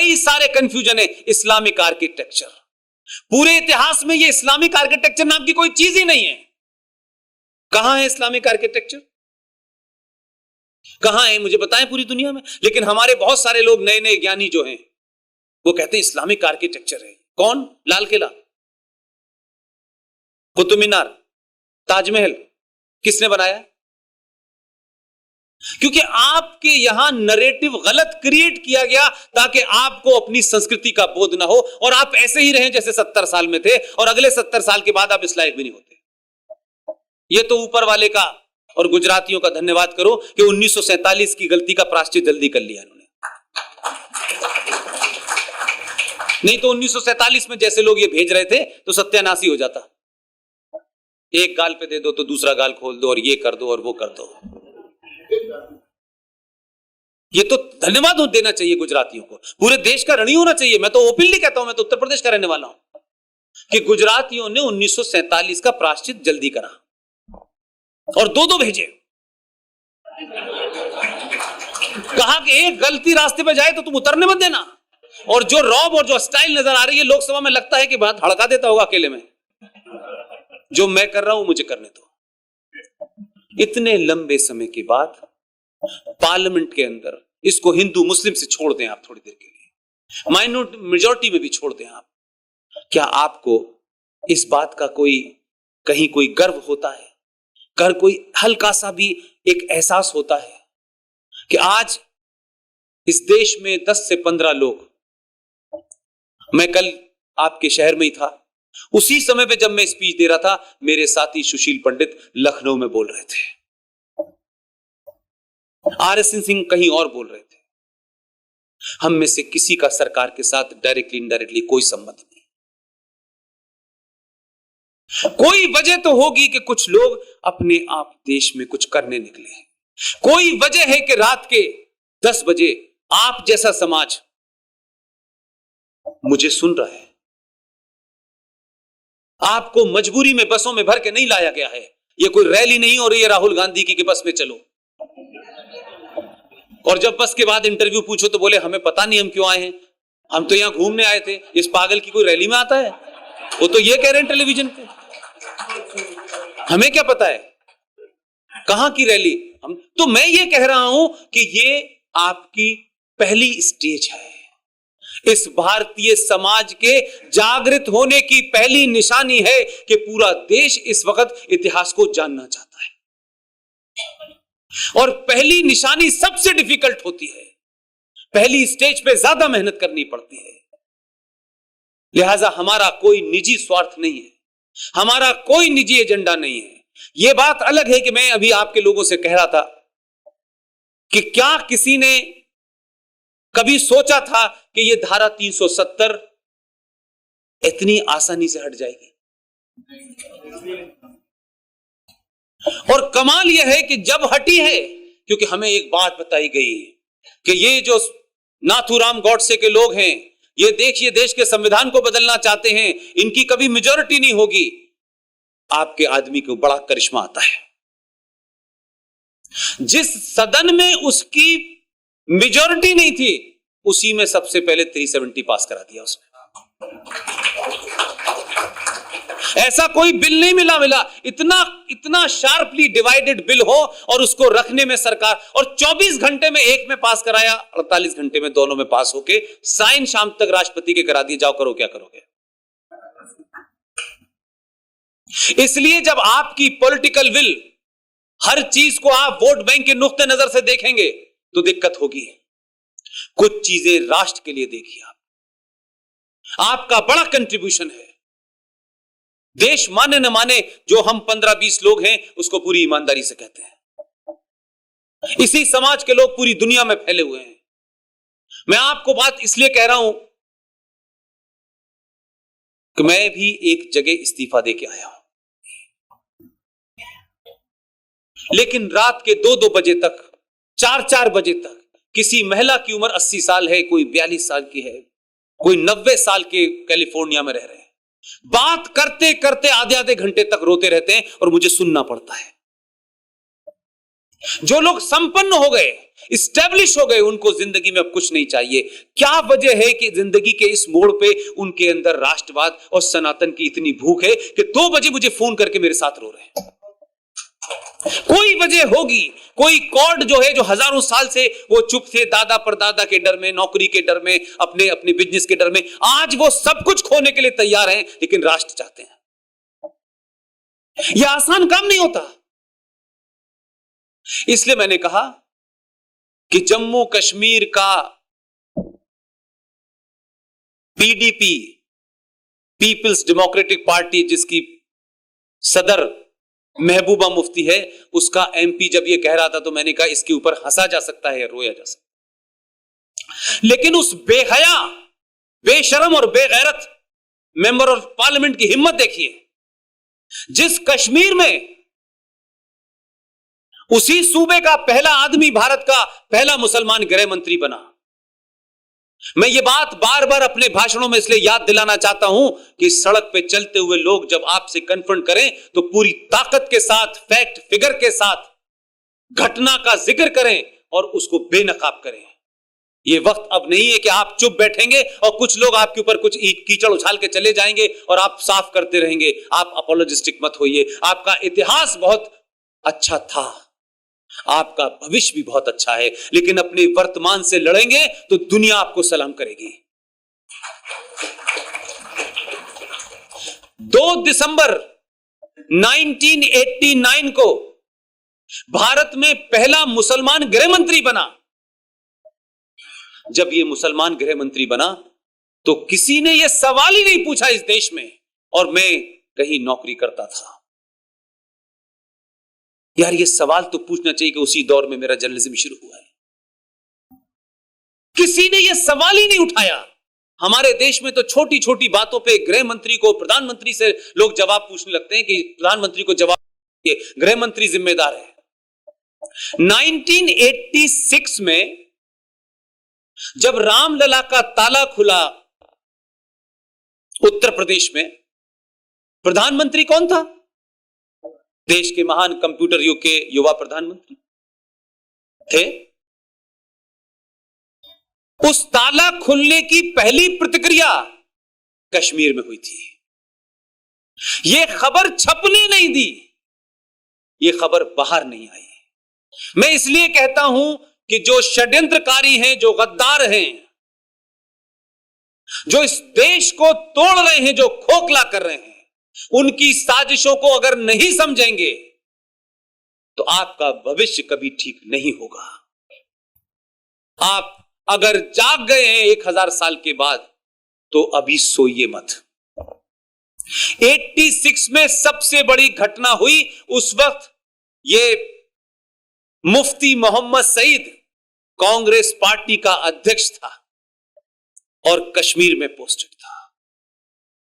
कई सारे कंफ्यूजन है। इस्लामिक आर्किटेक्चर, पूरे इतिहास में ये इस्लामिक आर्किटेक्चर नाम की कोई चीज ही नहीं है। कहां है इस्लामिक आर्किटेक्चर? कहां है मुझे बताएं पूरी दुनिया में। लेकिन हमारे बहुत सारे लोग, नए नए ज्ञानी जो हैं, वो कहते हैं इस्लामिक आर्किटेक्चर है। कौन? लाल किला, कुतुब मीनार, ताजमहल किसने बनाया? क्योंकि आपके यहां नरेटिव गलत क्रिएट किया गया ताकि आपको अपनी संस्कृति का बोध ना हो और आप ऐसे ही रहें जैसे 70 साल में थे और अगले 70 साल के बाद आप इस लायक भी नहीं होते। ये तो ऊपर वाले का और गुजरातियों का धन्यवाद करो कि 1947 की गलती का प्रायश्चित जल्दी कर लिया इन्होंने। नहीं तो 1947 में जैसे लोग ये भेज रहे थे तो सत्यानाश ही हो जाता। एक गाल पे दे दो तो दूसरा गाल खोल दो और ये कर दो और वो कर दो। ये तो धन्यवाद देना चाहिए गुजरातियों को, पूरे देश का ऋणी होना चाहिए। मैं तो ओपनली कहता हूं, मैं तो उत्तर प्रदेश का रहने वाला हूं, कि गुजरातियों ने 1947 का प्रायश्चित जल्दी करा और दो भेजे। कहा कि एक गलती रास्ते पे जाए तो तुम उतरने मत देना। और जो रौब और जो स्टाइल नजर आ रही है लोकसभा में, लगता है कि बात हड़का देता होगा अकेले में। जो मैं कर रहा हूं मुझे करने दो। इतने लंबे समय के बाद पार्लियामेंट के अंदर इसको हिंदू मुस्लिम से छोड़ दें आप थोड़ी देर के लिए, माइनॉरिटी मेजॉरिटी में भी छोड़ दें आप, क्या आपको इस बात का कहीं कोई गर्व होता है? कर कोई हल्का सा भी एक एहसास होता है कि आज इस देश में 10 से 15 लोग, मैं कल आपके शहर में ही था, उसी समय पे जब मैं स्पीच दे रहा था, मेरे साथी सुशील पंडित लखनऊ में बोल रहे थे, RSN सिंह कहीं और बोल रहे थे। हम में से किसी का सरकार के साथ डायरेक्टली इनडायरेक्टली कोई संबंध नहीं। कोई वजह तो होगी कि कुछ लोग अपने आप देश में कुछ करने निकले हैं। कोई वजह है कि रात के 10 बजे आप जैसा समाज मुझे सुन रहा है। आपको मजबूरी में बसों में भर के नहीं लाया गया है। यह कोई रैली नहीं हो रही है राहुल गांधी की कि बस में चलो। और जब बस के बाद इंटरव्यू पूछो तो बोले हमें पता नहीं हम क्यों आए हैं, हम तो यहां घूमने आए थे। इस पागल की कोई रैली में आता है? वो तो ये कह रहे हैं टेलीविजन पे, हमें क्या पता है कहां की रैली। तो मैं ये कह रहा हूं कि ये आपकी पहली स्टेज है। इस भारतीय समाज के जागृत होने की पहली निशानी है कि पूरा देश इस वक्त इतिहास को जानना चाहता है। और पहली निशानी सबसे डिफिकल्ट होती है, पहली स्टेज पे ज्यादा मेहनत करनी पड़ती है। लिहाजा हमारा कोई निजी स्वार्थ नहीं है, हमारा कोई निजी एजेंडा नहीं है। यह बात अलग है कि मैं अभी आपके लोगों से कह रहा था कि क्या किसी ने कभी सोचा था कि यह धारा 370 इतनी आसानी से हट जाएगी? और कमाल यह है कि जब हटी है, क्योंकि हमें एक बात बताई गई कि ये जो नाथूराम गॉडसे के लोग हैं, ये देखिए देश के संविधान को बदलना चाहते हैं, इनकी कभी मेजॉरिटी नहीं होगी। आपके आदमी को बड़ा करिश्मा आता है। जिस सदन में उसकी मेजॉरिटी नहीं थी, उसी में सबसे पहले 370 पास करा दिया उसने। ऐसा कोई बिल नहीं मिला इतना शार्पली डिवाइडेड बिल हो और उसको रखने में सरकार, और 24 घंटे में एक में पास कराया, 48 घंटे में दोनों में पास होके साइन शाम तक राष्ट्रपति के करा दिए। जाओ करो क्या करोगे। इसलिए जब आपकी पॉलिटिकल विल, हर चीज को आप वोट बैंक के नुक्ते नजर से देखेंगे तो दिक्कत होगी। कुछ चीजें राष्ट्र के लिए देखिए आपका बड़ा कंट्रीब्यूशन है। देश माने न माने, जो हम 15-20 लोग हैं उसको पूरी ईमानदारी से कहते हैं। इसी समाज के लोग पूरी दुनिया में फैले हुए हैं। मैं आपको बात इसलिए कह रहा हूं कि मैं भी एक जगह इस्तीफा दे के आया हूं, लेकिन रात के 2-2 बजे तक, 4-4 बजे तक, किसी महिला की उम्र 80 साल है, कोई 42 साल की है, कोई 90 साल के कैलिफोर्निया में रह रहे हैं, बात करते करते आधे-आधे घंटे तक रोते रहते हैं और मुझे सुनना पड़ता है। जो लोग संपन्न हो गए, इस्टेब्लिश हो गए, उनको जिंदगी में अब कुछ नहीं चाहिए। क्या वजह है कि जिंदगी के इस मोड़ पे उनके अंदर राष्ट्रवाद और सनातन की इतनी भूख है कि 2 बजे मुझे फोन करके मेरे साथ रो रहे हैं? कोई वजह होगी, कोई कॉर्ड जो है, जो हजारों साल से वो चुप थे, दादा परदादा के डर में, नौकरी के डर में, अपने अपने बिजनेस के डर में, आज वो सब कुछ खोने के लिए तैयार हैं, लेकिन राष्ट्र चाहते हैं। यह आसान काम नहीं होता। इसलिए मैंने कहा कि जम्मू कश्मीर का पीडीपी, पीपल्स डेमोक्रेटिक पार्टी, जिसकी सदर महबूबा मुफ्ती है, उसका एमपी जब ये कह रहा था तो मैंने कहा इसके ऊपर हंसा जा सकता है या रोया जा सकता है, लेकिन उस बेहया, बेशरम और बेगैरत मेंबर ऑफ पार्लियामेंट की हिम्मत देखिए, जिस कश्मीर में उसी सूबे का पहला आदमी भारत का पहला मुसलमान गृह मंत्री बना। मैं ये बात बार बार अपने भाषणों में इसलिए याद दिलाना चाहता हूं कि सड़क पे चलते हुए लोग जब आपसे कन्फ्रंट करें तो पूरी ताकत के साथ, फैक्ट फिगर के साथ घटना का जिक्र करें और उसको बेनकाब करें। ये वक्त अब नहीं है कि आप चुप बैठेंगे और कुछ लोग आपके ऊपर कुछ कीचड़ उछाल के चले जाएंगे और आप साफ करते रहेंगे। आप अपोलोजिस्टिक मत होइए। आपका इतिहास बहुत अच्छा था, आपका भविष्य भी बहुत अच्छा है, लेकिन अपने वर्तमान से लड़ेंगे तो दुनिया आपको सलाम करेगी। 2 दिसंबर 1989 को भारत में पहला मुसलमान गृह मंत्री बना। जब यह मुसलमान गृह मंत्री बना तो किसी ने यह सवाल ही नहीं पूछा इस देश में, और मैं कहीं नौकरी करता था। यार ये सवाल तो पूछना चाहिए कि उसी दौर में मेरा जर्नलिज्म शुरू हुआ है। किसी ने यह सवाल ही नहीं उठाया। हमारे देश में तो छोटी छोटी बातों पे गृह मंत्री को, प्रधानमंत्री से लोग जवाब पूछने लगते हैं कि प्रधानमंत्री को जवाब, गृह मंत्री जिम्मेदार है। 1986 में जब रामलला का ताला खुला उत्तर प्रदेश में, प्रधानमंत्री कौन था? देश के महान कंप्यूटर युग के युवा प्रधानमंत्री थे। उस ताला खुलने की पहली प्रतिक्रिया कश्मीर में हुई थी। यह खबर छपने नहीं दी, यह खबर बाहर नहीं आई। मैं इसलिए कहता हूं कि जो षड्यंत्रकारी हैं, जो गद्दार हैं, जो इस देश को तोड़ रहे हैं, जो खोखला कर रहे हैं, उनकी साजिशों को अगर नहीं समझेंगे तो आपका भविष्य कभी ठीक नहीं होगा। आप अगर जाग गए हैं 1000 साल के बाद तो अभी सोइए मत। 86 में सबसे बड़ी घटना हुई। उस वक्त ये मुफ्ती मोहम्मद सईद कांग्रेस पार्टी का अध्यक्ष था और कश्मीर में पोस्टेड था।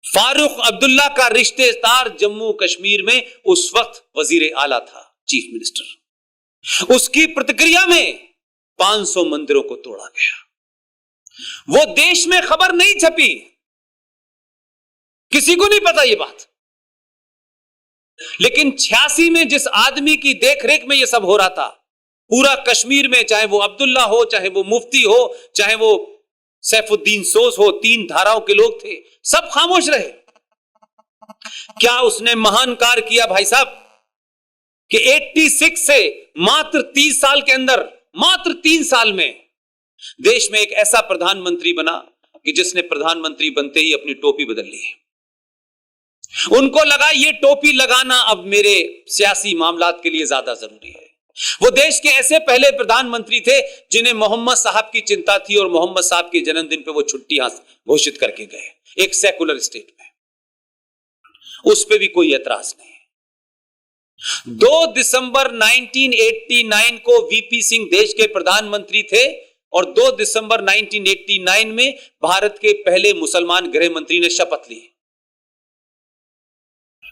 फारूक अब्दुल्ला का रिश्तेदार जम्मू कश्मीर में उस वक्त वजीर आला था, चीफ मिनिस्टर। उसकी प्रतिक्रिया में 500 मंदिरों को तोड़ा गया। वो देश में खबर नहीं छपी, किसी को नहीं पता ये बात, लेकिन 86 में जिस आदमी की देखरेख में ये सब हो रहा था, पूरा कश्मीर में, चाहे वो अब्दुल्ला हो, चाहे वो मुफ्ती हो, चाहे वो सैफुद्दीन सोज हो, 3 धाराओं के लोग थे, सब खामोश रहे। क्या उसने महान कार्य किया भाई साहब कि 86 से मात्र 30 साल के अंदर, मात्र 3 साल में देश में एक ऐसा प्रधानमंत्री बना कि जिसने प्रधानमंत्री बनते ही अपनी टोपी बदल ली। उनको लगा ये टोपी लगाना अब मेरे सियासी मामलात के लिए ज्यादा जरूरी है। वो देश के ऐसे पहले प्रधानमंत्री थे जिन्हें मोहम्मद साहब की चिंता थी और मोहम्मद साहब के जन्मदिन पे वो छुट्टियां घोषित करके गए, एक सेकुलर स्टेट में। उस पे भी कोई एतराज नहीं। 2 दिसंबर 1989 को वीपी सिंह देश के प्रधानमंत्री थे और 2 दिसंबर 1989 में भारत के पहले मुसलमान गृह मंत्री ने शपथ ली।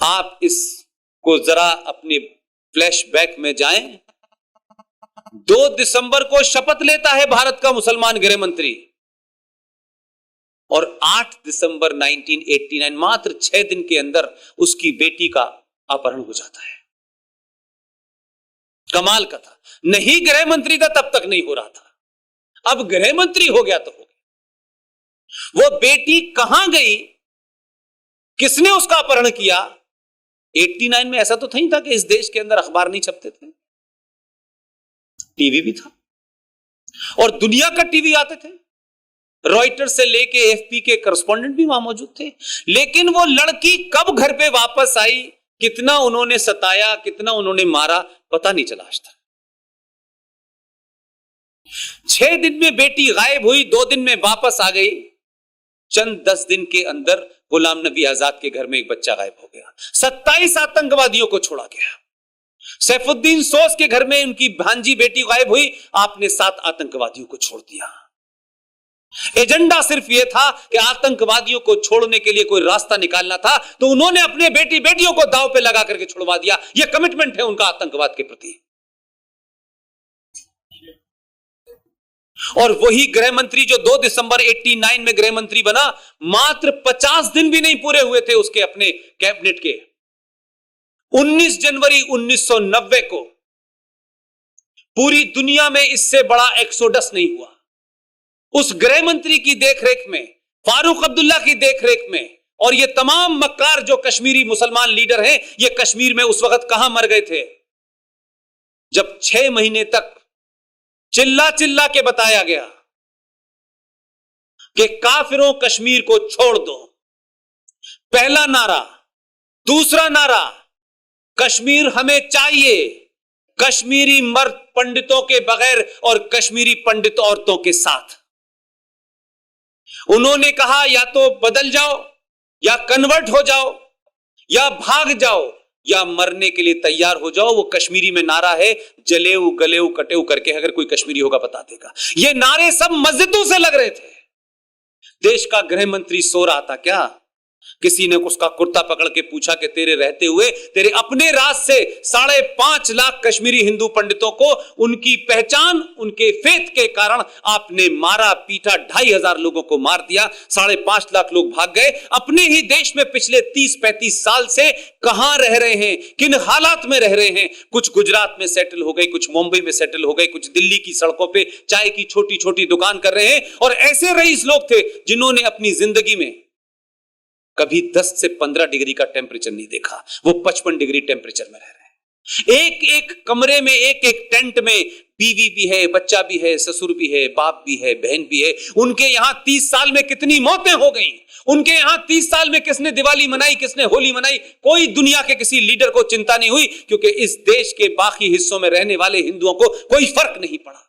आप इसको जरा अपने फ्लैशबैक में जाएं। 2 दिसंबर को शपथ लेता है भारत का मुसलमान गृह मंत्री और 8 दिसंबर 1989, मात्र 6 दिन के अंदर उसकी बेटी का अपहरण हो जाता है। कमाल का था। नहीं गृह मंत्री था तब तक नहीं हो रहा था, अब गृह मंत्री हो गया तो हो गया। वो बेटी कहां गई, किसने उसका अपहरण किया? 89 में ऐसा तो नहीं था कि इस देश के अंदर अखबार नहीं छपते थे, टीवी भी था और दुनिया का टीवी आते थे, रॉयटर्स से लेके एएफपी के करस्पॉन्डेंट भी वहां मौजूद थे। लेकिन वो लड़की कब घर पे वापस आई, कितना उन्होंने सताया, कितना उन्होंने मारा, पता नहीं चला आज तक। 6 दिन में बेटी गायब हुई, 2 दिन में वापस आ गई। चंद 10 दिन के अंदर गुलाम नबी आजाद के घर में एक बच्चा गायब हो गया। 27 आतंकवादियों को छोड़ा गया। सैफुद्दीन सोस के घर में उनकी भांजी बेटी गायब हुई, आपने 7 आतंकवादियों को छोड़ दिया। एजेंडा सिर्फ यह था कि आतंकवादियों को छोड़ने के लिए कोई रास्ता निकालना था, तो उन्होंने अपने बेटियों को दांव पे लगा करके छुड़वा दिया। यह कमिटमेंट है उनका आतंकवाद के प्रति। और वही गृह मंत्री जो 2 दिसंबर 89 में गृह मंत्री बना, मात्र 50 दिन भी नहीं पूरे हुए थे उसके अपने कैबिनेट के। 19 जनवरी 1990 को पूरी दुनिया में इससे बड़ा एक्सोडस नहीं हुआ। उस गृह मंत्री की देखरेख में, फारूक अब्दुल्ला की देखरेख में, और ये तमाम मक्कार जो कश्मीरी मुसलमान लीडर हैं, ये कश्मीर में उस वक्त कहां मर गए थे जब 6 महीने तक चिल्ला चिल्ला के बताया गया कि काफिरों कश्मीर को छोड़ दो। पहला नारा, दूसरा नारा, कश्मीर हमें चाहिए, कश्मीरी मर्द पंडितों के बगैर और कश्मीरी पंडित औरतों के साथ। उन्होंने कहा या तो बदल जाओ, या कन्वर्ट हो जाओ, या भाग जाओ, या मरने के लिए तैयार हो जाओ। वो कश्मीरी में नारा है, जलेऊ गलेऊ कटेऊ करके, अगर कोई कश्मीरी होगा बता देगा। ये नारे सब मस्जिदों से लग रहे थे। देश का गृह मंत्री सो रहा था क्या? किसी ने उसका कुर्ता पकड़ के पूछा कि तेरे रहते हुए, तेरे अपने राज से 5.5 लाख कश्मीरी हिंदू पंडितों को उनकी पहचान, उनके फेथ के कारण आपने मारा, पीटा, 2,500 लोगों को मार दिया, 5.5 लाख लोग भाग गए। अपने ही देश में पिछले 30-35 साल से कहां रह रहे हैं, किन हालात में रह रहे हैं? कुछ गुजरात में सेटल हो गए, कुछ मुंबई में सेटल हो गए, कुछ दिल्ली की सड़कों पे चाय की छोटी छोटी दुकान कर रहे हैं। और ऐसे रईस लोग थे जिन्होंने अपनी जिंदगी में कभी 10 से 15 डिग्री का टेम्परेचर नहीं देखा, वो 55 डिग्री टेम्परेचर में रह रहे हैं। एक एक कमरे में, एक एक टेंट में बीवी भी है, बच्चा भी है, ससुर भी है, बाप भी है, बहन भी है। उनके यहां 30 साल में कितनी मौतें हो गई, उनके यहां 30 साल में किसने दिवाली मनाई, किसने होली मनाई, कोई दुनिया के किसी लीडर को चिंता नहीं हुई, क्योंकि इस देश के बाकी हिस्सों में रहने वाले हिंदुओं को कोई फर्क नहीं पड़ा।